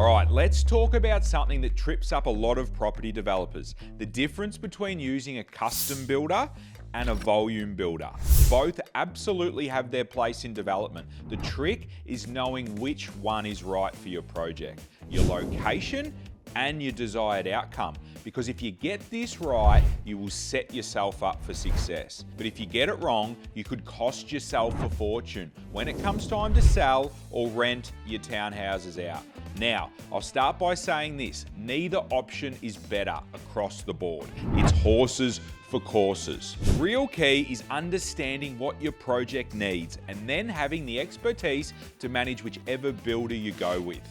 All right, let's talk about something that trips up a lot of property developers: the difference between using a custom builder and a volume builder. Both absolutely have their place in development. The trick is knowing which one is right for your project, your location, and your desired outcome. Because if you get this right, you will set yourself up for success. But if you get it wrong, you could cost yourself a fortune when it comes time to sell or rent your townhouses out. Now, I'll start by saying this: neither option is better across the board. It's horses for courses. The real key is understanding what your project needs and then having the expertise to manage whichever builder you go with.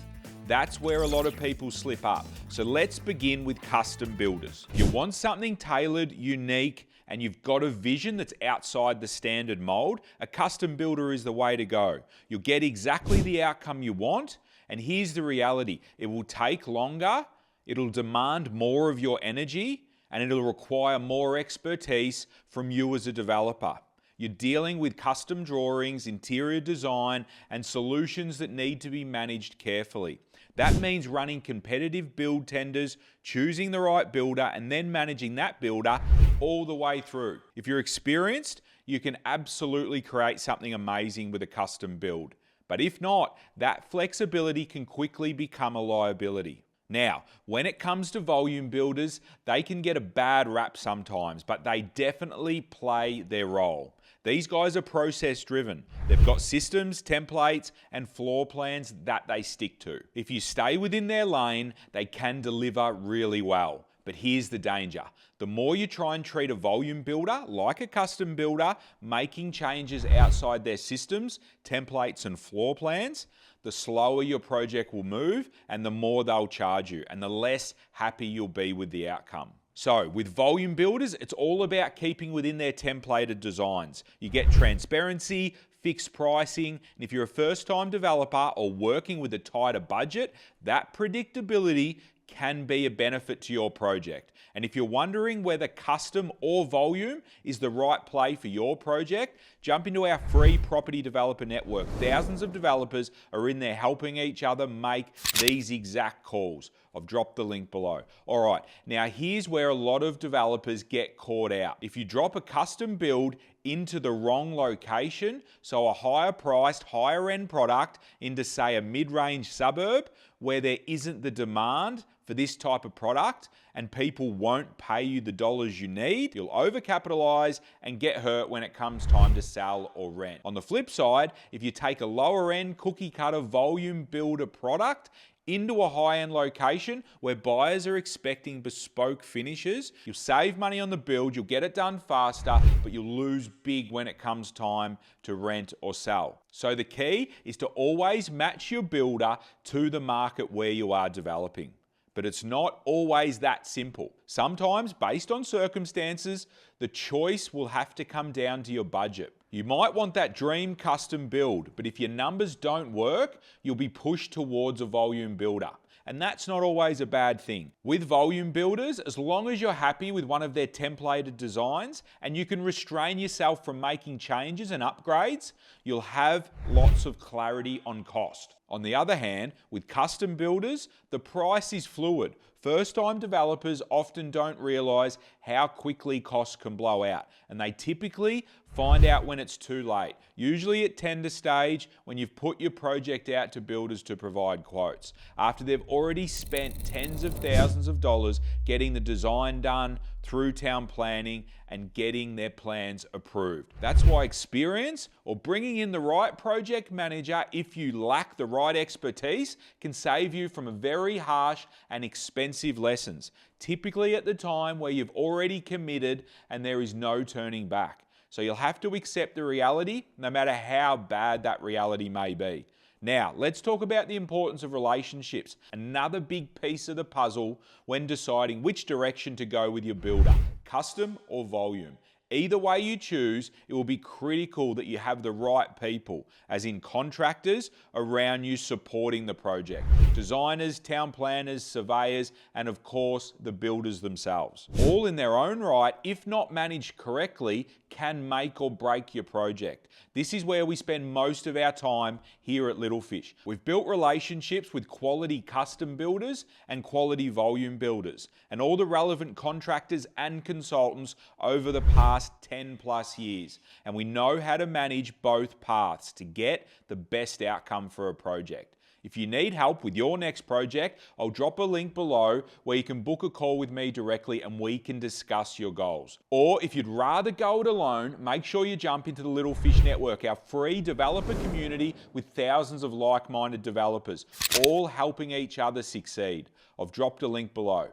That's where a lot of people slip up. So let's begin with custom builders. If you want something tailored, unique, and you've got a vision that's outside the standard mold, a custom builder is the way to go. You'll get exactly the outcome you want, and here's the reality: it will take longer, it'll demand more of your energy, and it'll require more expertise from you as a developer. You're dealing with custom drawings, interior design, and solutions that need to be managed carefully. That means running competitive build tenders, choosing the right builder, and then managing that builder all the way through. If you're experienced, you can absolutely create something amazing with a custom build. But if not, that flexibility can quickly become a liability. Now, when it comes to volume builders, they can get a bad rap sometimes, but they definitely play their role. These guys are process driven. They've got systems, templates, and floor plans that they stick to. If you stay within their lane, they can deliver really well. But here's the danger: the more you try and treat a volume builder like a custom builder, making changes outside their systems, templates, and floor plans, the slower your project will move and the more they'll charge you, and the less happy you'll be with the outcome. So with volume builders, it's all about keeping within their templated designs. You get transparency, fixed pricing, and if you're a first-time developer or working with a tighter budget, that predictability can be a benefit to your project. And if you're wondering whether custom or volume is the right play for your project, jump into our free property developer network. Thousands of developers are in there helping each other make these exact calls. I've dropped the link below. All right, now here's where a lot of developers get caught out. If you drop a custom build into the wrong location, so a higher priced, higher end product into, say, a mid-range suburb where there isn't the demand for this type of product and people won't pay you the dollars you need, you'll overcapitalize and get hurt when it comes time to sell or rent. On the flip side, if you take a lower end cookie cutter volume builder product into a high-end location where buyers are expecting bespoke finishes, you'll save money on the build, you'll get it done faster, but you'll lose big when it comes time to rent or sell. So the key is to always match your builder to the market where you are developing. But it's not always that simple. Sometimes, based on circumstances, the choice will have to come down to your budget. You might want that dream custom build, but if your numbers don't work, you'll be pushed towards a volume builder. And that's not always a bad thing. With volume builders, as long as you're happy with one of their templated designs and you can restrain yourself from making changes and upgrades, you'll have lots of clarity on cost. On the other hand, with custom builders, the price is fluid. First-time developers often don't realize how quickly costs can blow out, and they typically find out when it's too late, usually at tender stage when you've put your project out to builders to provide quotes, after they've already spent tens of thousands of dollars getting the design done through town planning and getting their plans approved. That's why experience or bringing in the right project manager, if you lack the right expertise, can save you from a very harsh and expensive lessons, typically at the time where you've already committed and there is no turning back. So you'll have to accept the reality, no matter how bad that reality may be. Now, let's talk about the importance of relationships, another big piece of the puzzle when deciding which direction to go with your builder, custom or volume. Either way you choose, it will be critical that you have the right people, as in contractors around you supporting the project. Designers, town planners, surveyors, and of course, the builders themselves. All in their own right, if not managed correctly, can make or break your project. This is where we spend most of our time here at Little Fish. We've built relationships with quality custom builders and quality volume builders, and all the relevant contractors and consultants over the past 10 plus years. And we know how to manage both paths to get the best outcome for a project. If you need help with your next project, I'll drop a link below where you can book a call with me directly and we can discuss your goals. Or if you'd rather go it alone, make sure you jump into the Little Fish Network, our free developer community with thousands of like-minded developers, all helping each other succeed. I've dropped a link below.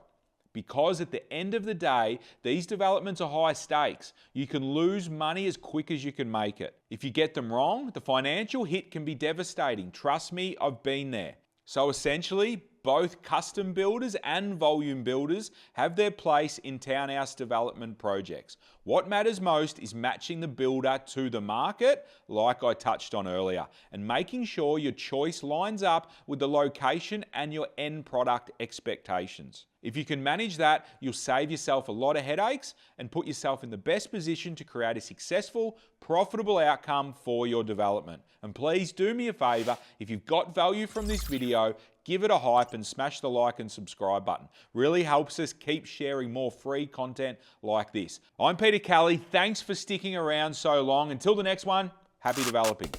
Because at the end of the day, these developments are high stakes. You can lose money as quick as you can make it. If you get them wrong, the financial hit can be devastating. Trust me, I've been there. So essentially, both custom builders and volume builders have their place in townhouse development projects. What matters most is matching the builder to the market, like I touched on earlier, and making sure your choice lines up with the location and your end product expectations. If you can manage that, you'll save yourself a lot of headaches and put yourself in the best position to create a successful, profitable outcome for your development. And please do me a favor, if you've got value from this video, give it a hype and smash the like and subscribe button. Really helps us keep sharing more free content like this. I'm Peter Kelly. Thanks for sticking around so long. Until the next one, happy developing.